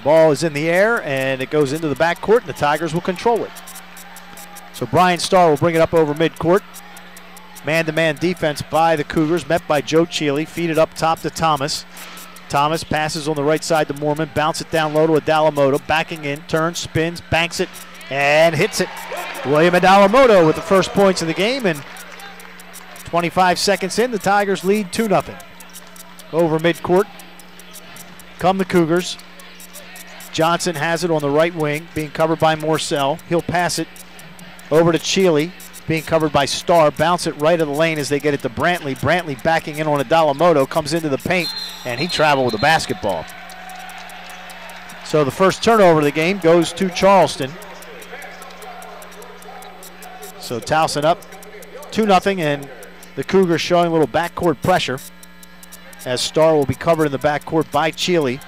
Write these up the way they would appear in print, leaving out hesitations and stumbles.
Ball is in the air, and it goes into the backcourt, and the Tigers will control it. So Brian Starr will bring it up over midcourt. Man-to-man defense by the Cougars, met by Joe Cheely. Feed it up top to Thomas. Thomas passes on the right side to Mormon, bounce it down low to Adalamoto, backing in, turns, spins, banks it, and hits it. William Adalamoto with the first points of the game, and 25 seconds in, the Tigers lead 2-0. Over midcourt come the Cougars. Johnson has it on the right wing, being covered by Morcell. He'll pass it over to Cheely, being covered by Starr. Bounce it right of the lane as they get it to Brantley. Brantley backing in on Adalamoto, comes into the paint, and he traveled with the basketball. So the first turnover of the game goes to Charleston. So Towson up 2-0, and the Cougars showing a little backcourt pressure as Starr will be covered in the backcourt by Cheely.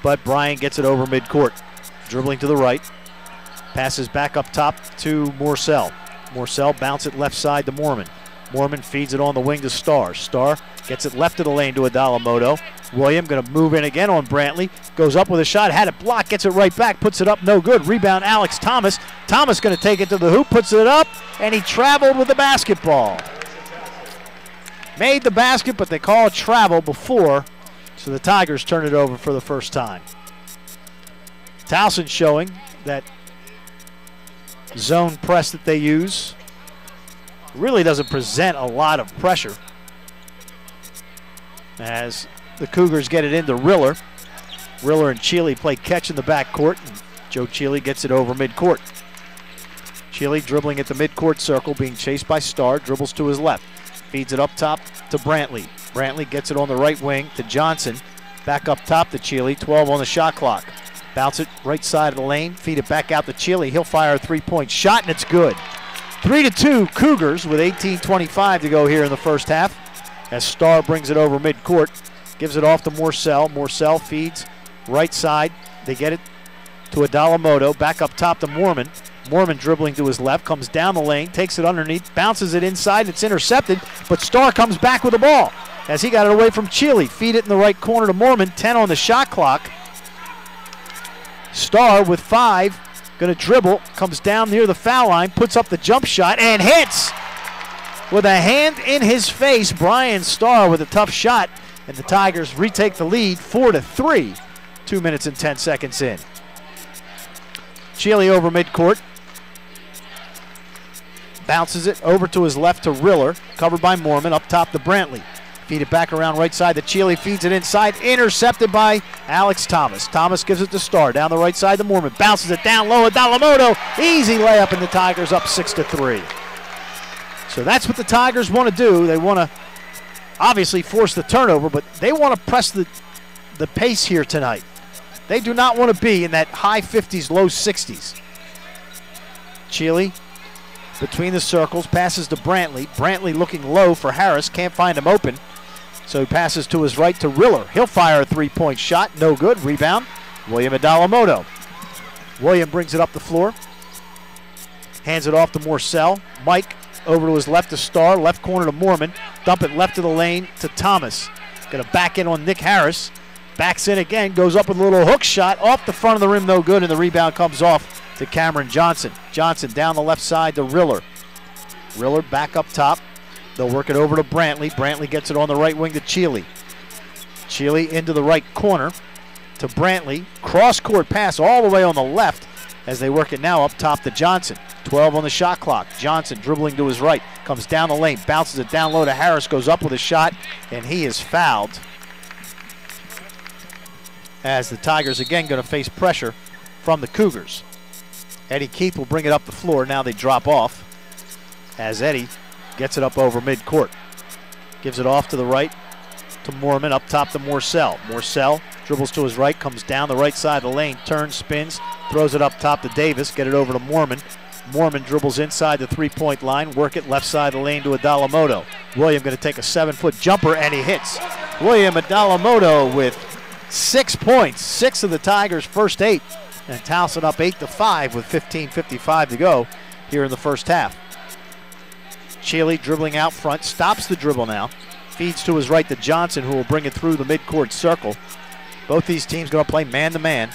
But Bryant gets it over midcourt. Dribbling to the right. Passes back up top to Morcell. Morcell bounce it left side to Mormon. Mormon feeds it on the wing to Starr. Starr gets it left of the lane to Adalamoto. William going to move in again on Brantley. Goes up with a shot, had it blocked, gets it right back, puts it up, no good. Rebound Alex Thomas. Thomas going to take it to the hoop, puts it up, and he traveled with the basketball. Made the basket, but they call it travel before, so the Tigers turn it over for the first time. Towson showing that zone press that they use really doesn't present a lot of pressure as the Cougars get it into Riller. Riller and Cheely play catch in the backcourt, and Joe Cheely gets it over midcourt. Cheely dribbling at the midcourt circle, being chased by Starr, dribbles to his left. Feeds it up top to Brantley. Brantley gets it on the right wing to Johnson. Back up top to Cheely, 12 on the shot clock. Bounce it right side of the lane, feed it back out to Cheely. He'll fire a three-point shot, and it's good. 3-2 Cougars with 18:25 to go here in the first half as Starr brings it over midcourt. Gives it off to Morcell. Morcell feeds right side. They get it to Adalamoto. Back up top to Mormon. Mormon dribbling to his left, comes down the lane, takes it underneath, bounces it inside, it's intercepted, but Starr comes back with the ball as he got it away from Cheely. Feed it in the right corner to Mormon, 10 on the shot clock. Starr with 5, going to dribble, comes down near the foul line, puts up the jump shot, and hits! With a hand in his face, Brian Starr with a tough shot, and the Tigers retake the lead 4-3, 2 minutes and 10 seconds in. Cheely over midcourt. Bounces it over to his left to Riller, covered by Mormon, up top to Brantley. Feed it back around right side to Cheely, feeds it inside, intercepted by Alex Thomas. Thomas gives it to Starr, down the right side to Mormon, bounces it down low, Adalamoto, easy layup, and the Tigers up 6-3. So that's what the Tigers want to do. They want to obviously force the turnover, but they want to press the pace here tonight. They do not want to be in that high 50s, low 60s. Cheely between the circles, passes to Brantley. Brantley looking low for Harris, can't find him open. So he passes to his right to Riller. He'll fire a three-point shot, no good. Rebound, William Adalamoto. William brings it up the floor. Hands it off to Morcell. Mike over to his left to Starr, left corner to Mormon. Dump it left of the lane to Thomas. Going to back in on Nick Harris. Backs in again, goes up with a little hook shot. Off the front of the rim, no good, and the rebound comes off to Cameron Johnson. Johnson down the left side to Riller. Riller back up top. They'll work it over to Brantley. Brantley gets it on the right wing to Cheely. Cheely into the right corner to Brantley. Cross-court pass all the way on the left as they work it now up top to Johnson. 12 on the shot clock. Johnson dribbling to his right. Comes down the lane. Bounces it down low to Harris. Goes up with a shot, and he is fouled. As the Tigers again going to face pressure from the Cougars. Eddie Keith will bring it up the floor. Now they drop off as Eddie gets it up over midcourt. Gives it off to the right to Mormon, up top to Morcell. Morcell dribbles to his right, comes down the right side of the lane, turns, spins, throws it up top to Davis, get it over to Mormon. Mormon dribbles inside the three-point line, work it left side of the lane to Adalamoto. William going to take a 7-foot jumper, and he hits. William Adalamoto with 6 points, 6 of the Tigers' first 8. And Towson up 8-5 with 15:55 to go here in the first half. Cheely dribbling out front, stops the dribble now. Feeds to his right to Johnson, who will bring it through the midcourt circle. Both these teams going to play man-to-man.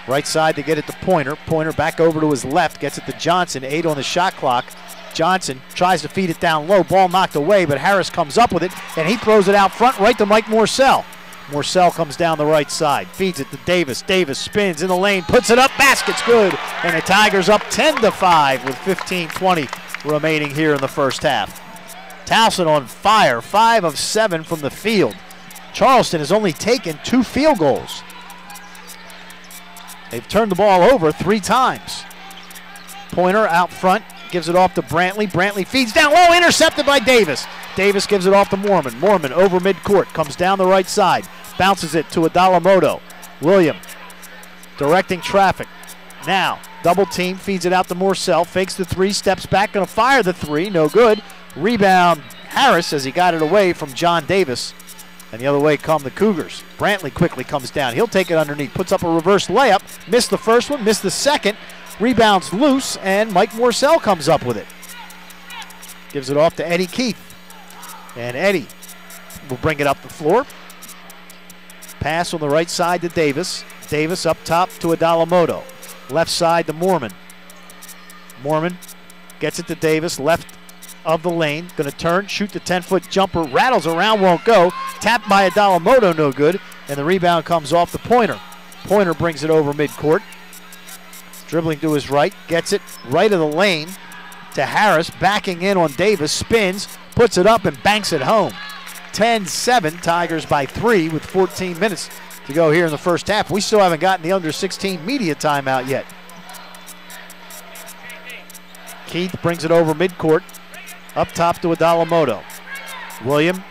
Right side to get it to Pointer. Pointer back over to his left, gets it to Johnson. 8 on the shot clock. Johnson tries to feed it down low. Ball knocked away, but Harris comes up with it, and he throws it out front right to Mike Morcell. Morcell comes down the right side, feeds it to Davis. Davis spins in the lane, puts it up, basket's good, and the Tigers up 10-5 with 15:20 remaining here in the first half. Towson on fire, 5 of 7 from the field. Charleston has only taken 2 field goals. They've turned the ball over 3 times. Pointer out front, gives it off to Brantley. Brantley feeds down low, intercepted by Davis. Davis gives it off to Mormon. Mormon over midcourt, comes down the right side, bounces it to Adalamoto. William directing traffic. Now, double team, feeds it out to Morcell, fakes the 3, steps back, gonna fire the 3, no good. Rebound Harris as he got it away from John Davis. And the other way come the Cougars. Brantley quickly comes down. He'll take it underneath, puts up a reverse layup, missed the first one, missed the second. Rebounds loose, and Mike Morcell comes up with it. Gives it off to Eddie Keith. And Eddie will bring it up the floor. Pass on the right side to Davis. Davis up top to Adalamoto. Left side to Mormon. Mormon gets it to Davis, left of the lane. Going to turn, shoot the 10-foot jumper, rattles around, won't go. Tapped by Adalamoto, no good. And the rebound comes off the Pointer. Pointer brings it over midcourt. Dribbling to his right, gets it right of the lane to Harris, backing in on Davis, spins, puts it up and banks it home. 10-7, Tigers by 3 with 14 minutes to go here in the first half. We still haven't gotten the under 16 media timeout yet. Keith brings it over midcourt, up top to Adalamoto. William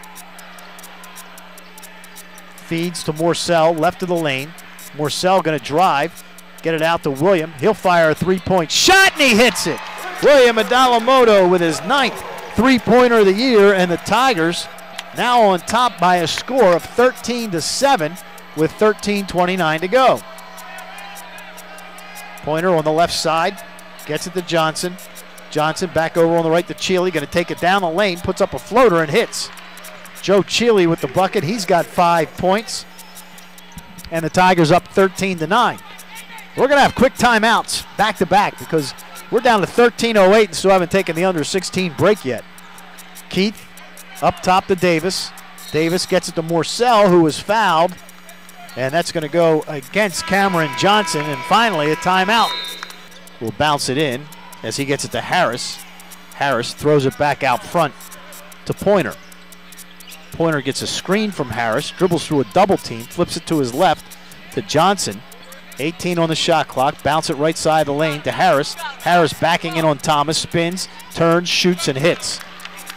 feeds to Morcell, left of the lane. Morcell going to drive. Get it out to William. He'll fire a 3-point shot, and he hits it. William Adalamoto with his 9th three-pointer of the year, and the Tigers now on top by a score of 13-7 with 13:29 to go. Pointer on the left side, gets it to Johnson. Johnson back over on the right to Cheely, going to take it down the lane, puts up a floater and hits. Joe Cheely with the bucket. He's got 5 points, and the Tigers up 13-9. We're going to have quick timeouts back-to-back because we're down to 13:08 and still haven't taken the under 16 break yet. Keith up top to Davis. Davis gets it to Morcell, who was fouled, and that's going to go against Cameron Johnson. And finally, a timeout. We'll bounce it in as he gets it to Harris. Harris throws it back out front to Pointer. Pointer gets a screen from Harris, dribbles through a double team, flips it to his left to Johnson. 18 on the shot clock, bounce it right side of the lane to Harris. Harris backing in on Thomas, spins, turns, shoots, and hits.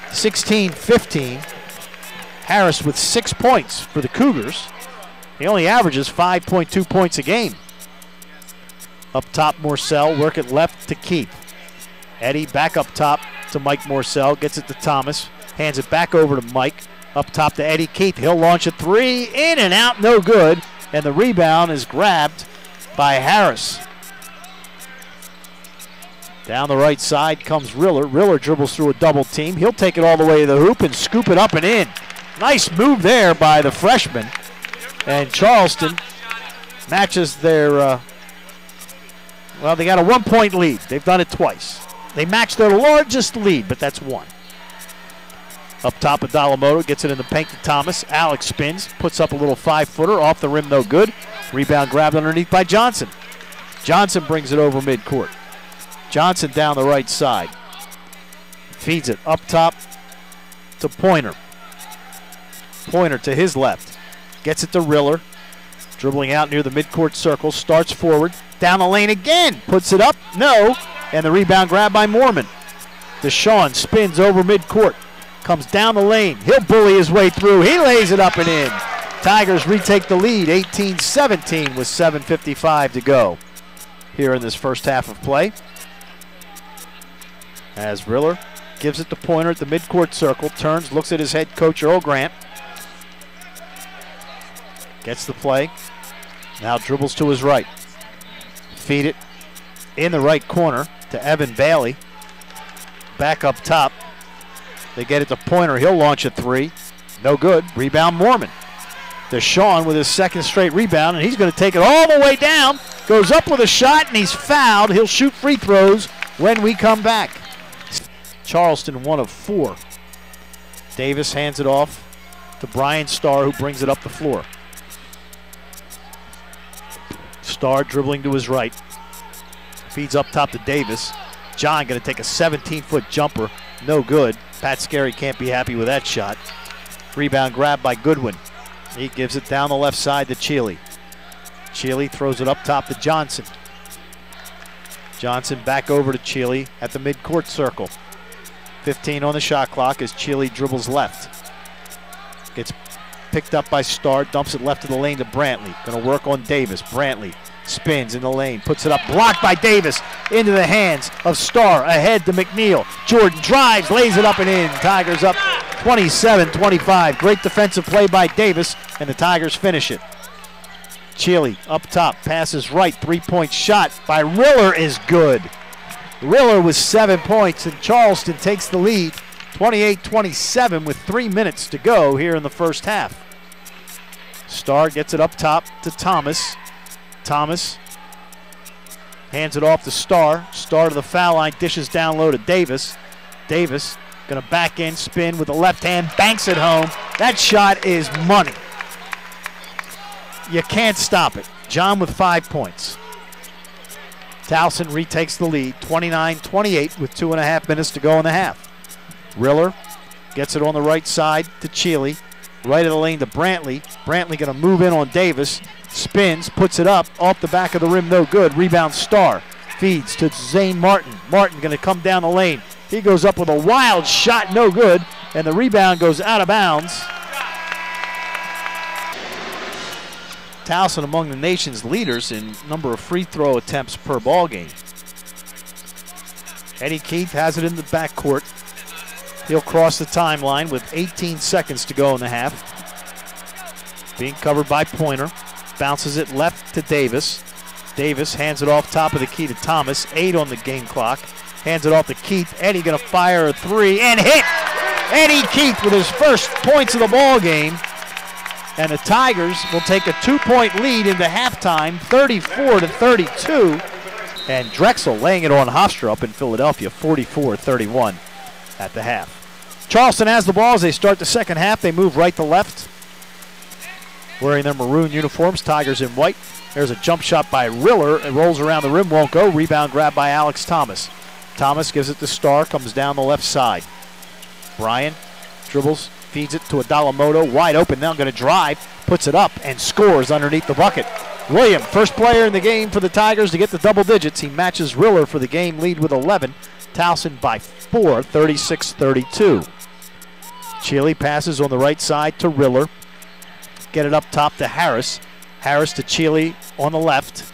16-15. Harris with 6 points for the Cougars. He only averages 5.2 points a game. Up top, Morcell, work it left to Keith. Eddie back up top to Mike Morcell, gets it to Thomas, hands it back over to Mike. Up top to Eddie Keith. He'll launch a 3, in and out, no good. And the rebound is grabbed by Harris. Down the right side comes Riller. Riller dribbles through a double team. He'll take it all the way to the hoop and scoop it up and in. Nice move there by the freshman. And Charleston matches their, well, they got a 1-point lead. They've done it twice. They matched their largest lead, but that's 1. Up top of Adalamoto, gets it in the paint to Thomas. Alex spins, puts up a little 5-footer, off the rim, no good. Rebound grabbed underneath by Johnson. Johnson brings it over midcourt. Johnson down the right side. Feeds it up top to Pointer. Pointer to his left. Gets it to Riller. Dribbling out near the midcourt circle, starts forward. Down the lane again, puts it up, no. And the rebound grabbed by Mormon. Deshaun spins over midcourt. Comes down the lane. He'll bully his way through. He lays it up and in. Tigers retake the lead, 18-17 with 7:55 to go here in this first half of play. As Riller gives it to Pointer at the midcourt circle, turns, looks at his head coach, Earl Grant. Gets the play. Now dribbles to his right. Feed it in the right corner to Evan Bailey. Back up top. They get it to Pointer. He'll launch a 3. No good. Rebound Mormon. Deshaun with his second straight rebound, and he's going to take it all the way down. Goes up with a shot, and he's fouled. He'll shoot free throws when we come back. Charleston 1 of 4. Davis hands it off to Brian Starr, who brings it up the floor. Starr dribbling to his right. Feeds up top to Davis. John going to take a 17-foot jumper. No good. Pat Scarry can't be happy with that shot. Rebound grab by Goodwin. He gives it down the left side to Cheely. Cheely throws it up top to Johnson. Johnson back over to Cheely at the midcourt circle. 15 on the shot clock as Cheely dribbles left. Gets picked up by Starr, dumps it left of the lane to Brantley. Going to work on Davis. Brantley spins in the lane, puts it up, blocked by Davis, into the hands of Starr, ahead to McNeil. Jordan drives, lays it up and in. Tigers up 27-25. Great defensive play by Davis, and the Tigers finish it. Cheely up top, passes right, three-point shot by Riller is good. Riller with 7 points, and Charleston takes the lead 28-27 with 3 minutes to go here in the first half. Starr gets it up top to Thomas. Thomas hands it off to Starr. Starr to the foul line, dishes down low to Davis. Davis going to back in, spin with the left hand, banks it home. That shot is money. You can't stop it. John with 5 points. Towson retakes the lead, 29-28 with 2.5 minutes to go in the half. Riller gets it on the right side to Cheely. Right of the lane to Brantley. Brantley going to move in on Davis. Spins, puts it up, off the back of the rim, no good. Rebound Starr. Feeds to Zane Martin. Martin going to come down the lane. He goes up with a wild shot, no good. And the rebound goes out of bounds. Towson among the nation's leaders in number of free throw attempts per ball game. Eddie Keith has it in the backcourt. He'll cross the timeline with 18 seconds to go in the half. Being covered by Pointer. Bounces it left to Davis. Davis hands it off top of the key to Thomas. 8 on the game clock. Hands it off to Keith. Eddie going to fire a 3 and hit. Eddie Keith with his first points of the ball game. And the Tigers will take a 2-point lead into halftime, 34-32. And Drexel laying it on Hofstra up in Philadelphia, 44-31 at the half. Charleston has the ball as they start the second half. They move right to left, wearing their maroon uniforms, Tigers in white. There's a jump shot by Riller. It rolls around the rim, won't go. Rebound grab by Alex Thomas. Thomas gives it to Starr, comes down the left side. Bryan dribbles, feeds it to Adalamoto, wide open, now going to drive, puts it up and scores underneath the bucket. William, first player in the game for the Tigers to get the double digits. He matches Riller for the game lead with 11. Towson by 4, 36-32. Cheely passes on the right side to Riller. Get it up top to Harris. Harris to Cheely on the left.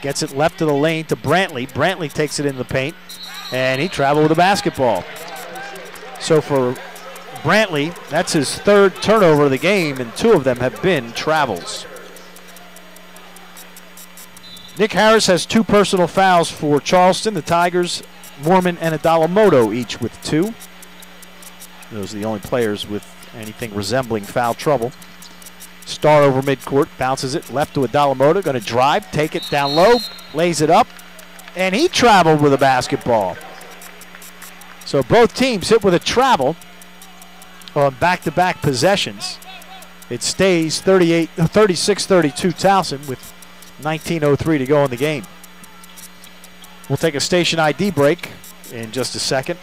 Gets it left of the lane to Brantley. Brantley takes it in the paint, and he traveled with the basketball. So for Brantley, that's his third turnover of the game, and 2 of them have been travels. Nick Harris has 2 personal fouls for Charleston. The Tigers, Mormon and Adalamoto each with 2. Those are the only players with anything resembling foul trouble. Starr over midcourt, bounces it left to Adalamoto, going to drive, take it down low, lays it up, and he traveled with a basketball. So both teams hit with a travel on back-to-back possessions. It stays 36-32 Towson with 19:03 to go in the game. We'll take a station ID break in just a second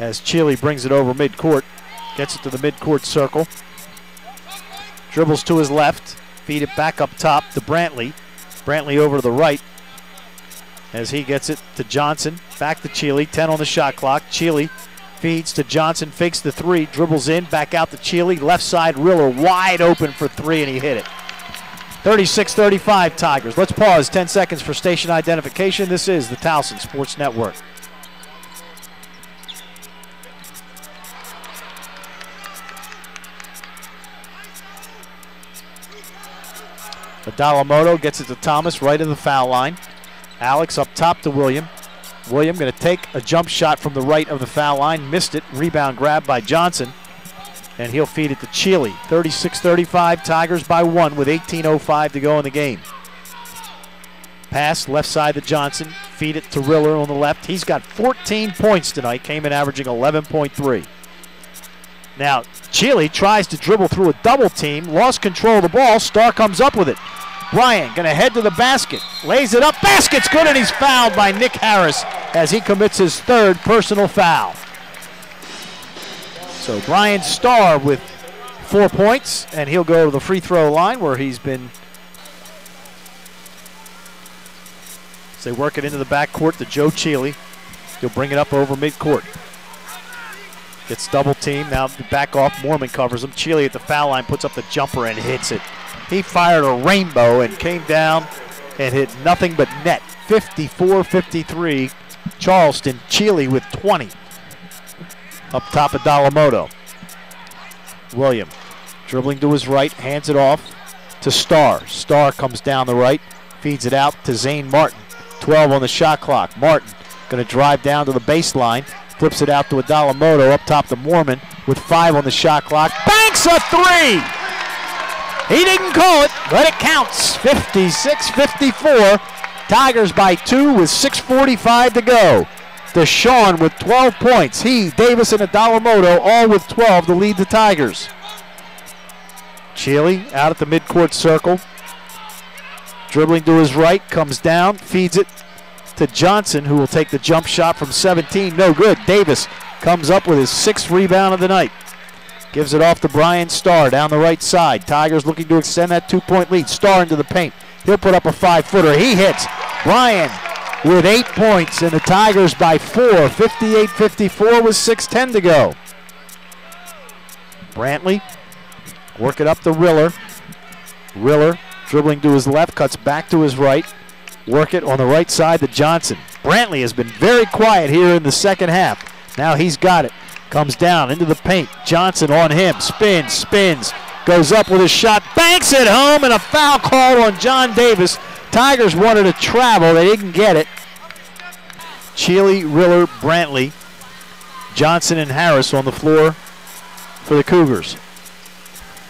as Cheely brings it over midcourt, gets it to the midcourt circle. Dribbles to his left, feed it back up top to Brantley. Brantley over to the right as he gets it to Johnson. Back to Cheely, 10 on the shot clock. Cheely feeds to Johnson, fakes the 3, dribbles in, back out to Cheely. Left side, Riller wide open for 3, and he hit it. 36-35 Tigers. Let's pause 10 seconds for station identification. This is the Towson Sports Network. Adalamoto gets it to Thomas, right of the foul line. Alex up top to William. William going to take a jump shot from the right of the foul line. Missed it. Rebound grab by Johnson. and he'll feed it to Cheely. 36-35, Tigers by 1 with 18:05 to go in the game. Pass left side to Johnson. Feed it to Riller on the left. He's got 14 points tonight. Came in averaging 11.3. Now, Cheely tries to dribble through a double team. Lost control of the ball. Starr comes up with it. Bryant going to head to the basket. Lays it up. Basket's good, and he's fouled by Nick Harris as he commits his 3rd personal foul. So Brian Starr with 4 points, and he'll go to the free throw line where he's been. So they work it into the backcourt to Joe Cheely. He'll bring it up over midcourt. Gets double teamed. Now back off. Mormon covers him. Cheely at the foul line puts up the jumper and hits it. He fired a rainbow and came down and hit nothing but net. 54-53. Charleston. Cheely with 20. Up top of Dalamoto. William dribbling to his right. Hands it off to Starr. Starr comes down the right. Feeds it out to Zane Martin. 12 on the shot clock. Martin going to drive down to the baseline. Flips it out to Dalamoto. Up top to Mormon with 5 on the shot clock. Banks a 3! He didn't call it, but it counts. 56-54. Tigers by 2 with 6:45 to go. Deshaun with 12 points. He, Davis, and Dalamoto all with 12 to lead the Tigers. Cheely out at the midcourt circle. Dribbling to his right, comes down, feeds it to Johnson, who will take the jump shot from 17. No good. Davis comes up with his 6th rebound of the night. Gives it off to Brian Starr down the right side. Tigers looking to extend that 2-point lead. Starr into the paint. He'll put up a 5-footer. He hits. Brian with 8 points, and the Tigers by 4. 58-54 with 6:10 to go. Brantley work it up to Riller. Riller dribbling to his left, cuts back to his right. Work it on the right side to Johnson. Brantley has been very quiet here in the second half. Now he's got it. Comes down into the paint. Johnson on him. Spins. Goes up with a shot. Banks it home, and a foul call on John Davis. Tigers wanted to travel. They didn't get it. Cheely, Riller, Brantley, Johnson, and Harris on the floor for the Cougars.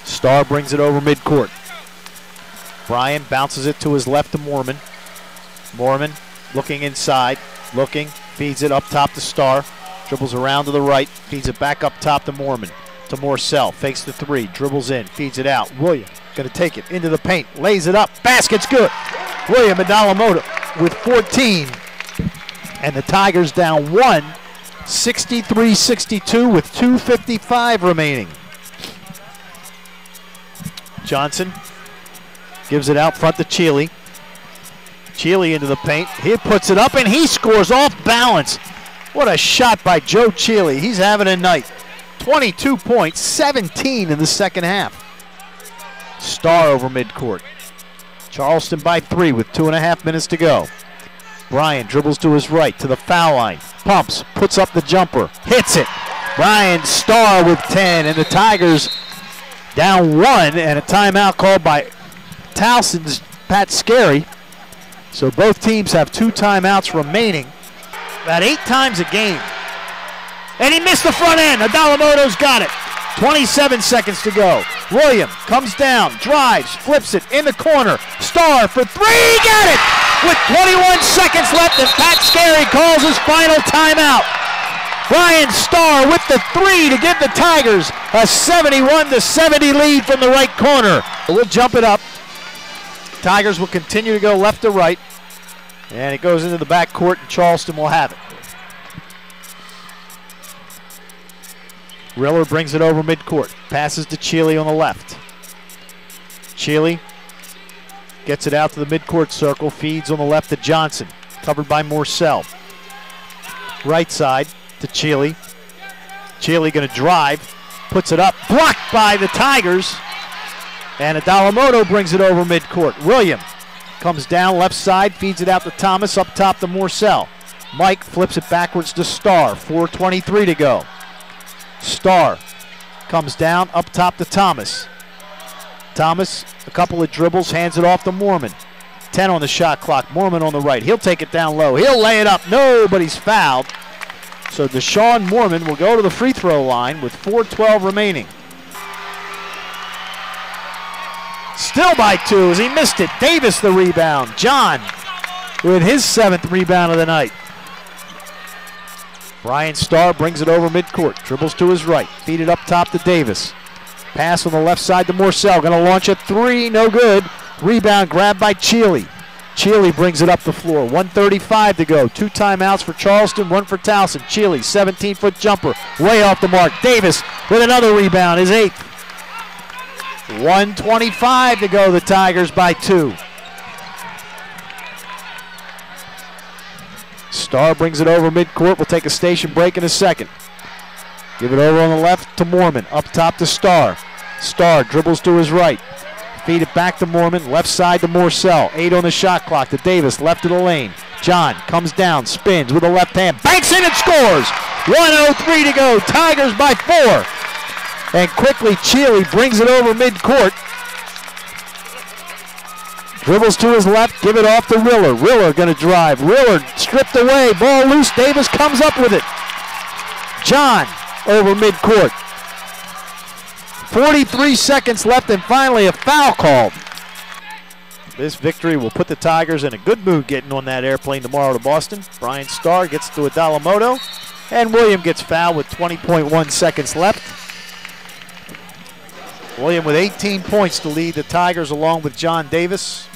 Starr brings it over midcourt. Bryan bounces it to his left to Mormon. Mormon looking inside, feeds it up top to Starr, dribbles around to the right, feeds it back up top to Mormon, to Morcell, fakes the 3, dribbles in, feeds it out. William going to take it into the paint, lays it up, basket's good. William and Dalamoto with 14, and the Tigers down 1, 63-62 with 2:55 remaining. Johnson gives it out front to Cheely. Cheely into the paint. He puts it up, and he scores off balance. What a shot by Joe Cheely. He's having a night. 22 points, 17 in the second half. Starr over midcourt. Charleston by 3 with 2.5 minutes to go. Bryan dribbles to his right, to the foul line. Pumps, puts up the jumper, hits it. Bryan Starr with 10, and the Tigers down 1, and a timeout called by Towson's Pat Scarry. So both teams have 2 timeouts remaining. About 8 times a game. And he missed the front end. Dalamoto's got it. 27 seconds to go. William comes down, drives, flips it in the corner. Starr for 3, got it! With 21 seconds left, and Pat Scarry calls his final timeout. Brian Starr with the 3 to give the Tigers a 71-70 lead from the right corner. We'll jump it up. Tigers will continue to go left to right, and it goes into the backcourt, and Charleston will have it. Riller brings it over midcourt, passes to Cheely on the left. Cheely gets it out to the midcourt circle, feeds on the left to Johnson, covered by Morcell. Right side to Cheely. Cheely going to drive, puts it up, blocked by the Tigers. And Dalamoto brings it over midcourt. William comes down left side, feeds it out to Thomas, up top to Morcell. Mike flips it backwards to Starr, 4:23 to go. Starr comes down, up top to Thomas. Thomas, a couple of dribbles, hands it off to Mormon. 10 on the shot clock, Mormon on the right. He'll take it down low, he'll lay it up, nobody's fouled. So Deshaun Mormon will go to the free throw line with 4:12 remaining. Still by 2 as he missed it. Davis the rebound. John with his 7th rebound of the night. Brian Starr brings it over midcourt. Dribbles to his right. Feed it up top to Davis. Pass on the left side to Morcell. Going to launch a 3. No good. Rebound grabbed by Cheely. Cheely brings it up the floor. 1:35 to go. 2 timeouts for Charleston, 1 for Towson. Cheely, 17-foot jumper. Way off the mark. Davis with another rebound, his 8th. 1:25 to go. The Tigers by 2. Starr brings it over midcourt. We'll take a station break in a second. Give it over on the left to Mormon. Up top to Starr. Starr dribbles to his right. Feed it back to Mormon. Left side to Morcell. 8 on the shot clock to Davis. Left of the lane. John comes down, spins with the left hand. Banks in and scores. 1:03 to go. Tigers by 4. And quickly Cheely brings it over midcourt. Dribbles to his left, give it off to Riller. Riller going to drive. Riller stripped away, ball loose. Davis comes up with it. John over midcourt. 43 seconds left and finally a foul called. This victory will put the Tigers in a good mood getting on that airplane tomorrow to Boston. Brian Starr gets to Adalamoto and William gets fouled with 20.1 seconds left. William with 18 points to lead the Tigers along with John Davis.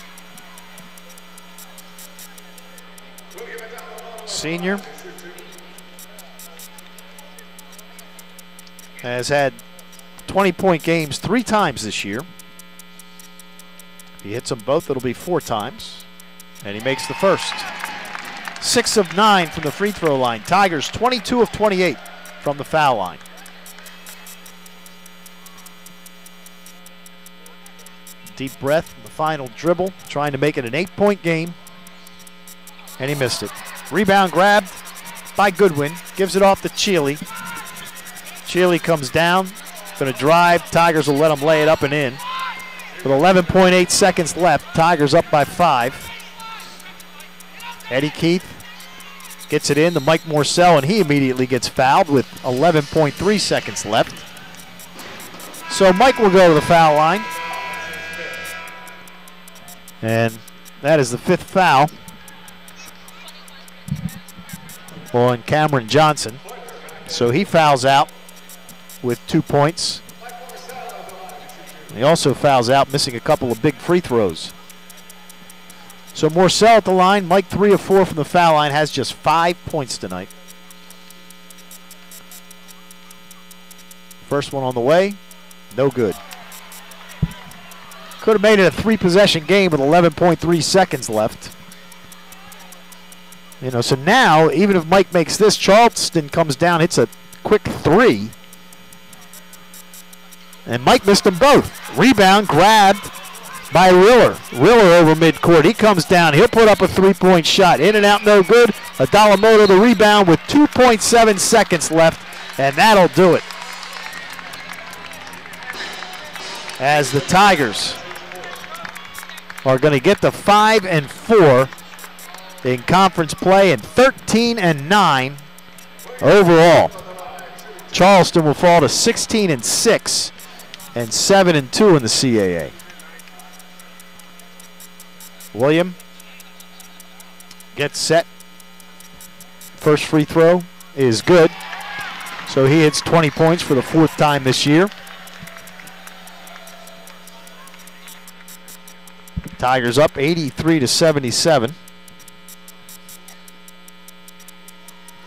Senior has had 20-point games 3 times this year. If he hits them both, it'll be 4 times. And he makes the first. 6 of 9 from the free throw line. Tigers 22 of 28 from the foul line. Deep breath, the final dribble, trying to make it an 8-point game. And he missed it. Rebound grabbed by Goodwin. Gives it off to Cheely. Cheely comes down. Going to drive. Tigers will let him lay it up and in. With 11.8 seconds left, Tigers up by 5. Eddie Keith gets it in to Mike Morcell, and he immediately gets fouled with 11.3 seconds left. So Mike will go to the foul line. And that is the 5th foul on Cameron Johnson. So he fouls out with 2 points. And he also fouls out, missing a couple of big free throws. So Morcell at the line. Mike 3 of 4 from the foul line, has just 5 points tonight. First one on the way, no good. Could have made it a 3-possession game with 11.3 seconds left. You know, so now, even if Mike makes this, Charleston comes down, hits a quick 3. And Mike missed them both. Rebound grabbed by Riller. Riller over midcourt. He comes down. He'll put up a 3-point shot. In and out, no good. Adalamoto the rebound with 2.7 seconds left, and that'll do it. As the Tigers are going to get to 5 and 4 in conference play and 13 and 9 overall. Charleston will fall to 16 and 6 and 7 and 2 in the CAA. William gets set. First free throw is good. So he hits 20 points for the 4th time this year. Tigers up 83-77.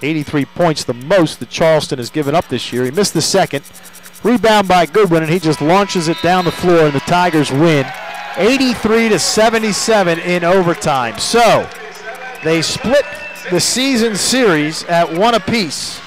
83 points, the most that Charleston has given up this year. He missed the second. Rebound by Goodwin, and he just launches it down the floor, and the Tigers win 83-77 in overtime. So they split the season series at 1 apiece.